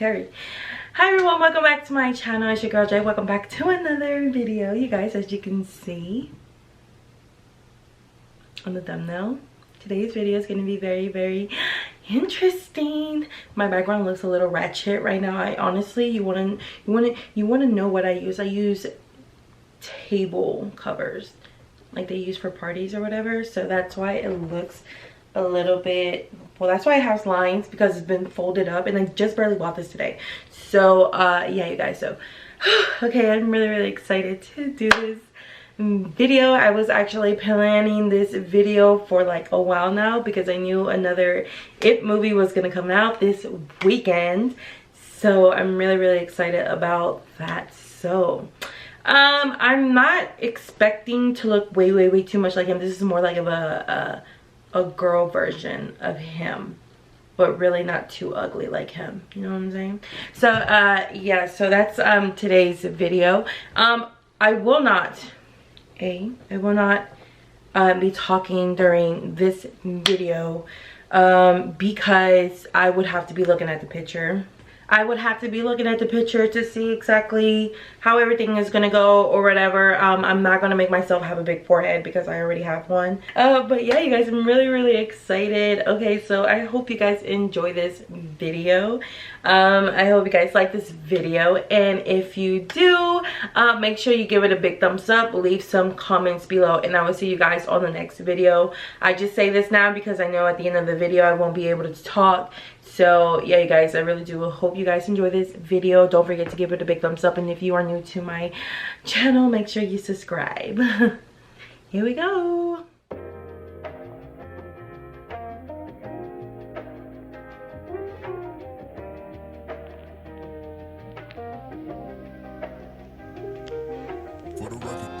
Carrie. Hi everyone, welcome back to my channel. It's your girl Jay. Welcome back to another video. You guys, as you can see on the thumbnail, today's video is going to be very interesting. My background looks a little ratchet right now. I honestly, you want to know what I use. I use table covers like they use for parties or whatever, so that's why it looks a little bit, well, that's why it has lines, because it's been folded up, and I just barely bought this today. So yeah, you guys, so okay, I'm really excited to do this video. I was actually planning this video for like a while now because I knew another It movie was gonna come out this weekend, so I'm really excited about that. So I'm not expecting to look way too much like him. This is more like of a girl version of him, but really not too ugly like him, you know what I'm saying? So yeah, so that's today's video. I will not be talking during this video because I would have to be looking at the picture. I would have to be looking at the picture to see exactly how everything is gonna go or whatever. I'm not gonna make myself have a big forehead because I already have one. But yeah, you guys, I'm really excited. Okay, so I hope you guys enjoy this video. I hope you guys like this video, and if you do, make sure you give it a big thumbs up, leave some comments below, and I will see you guys on the next video. I just say this now because I know at the end of the video I won't be able to talk. So yeah, you guys, I really do hope you guys enjoy this video. Don't forget to give it a big thumbs up, and if you are new to my channel, make sure you subscribe. Here we go. For the record.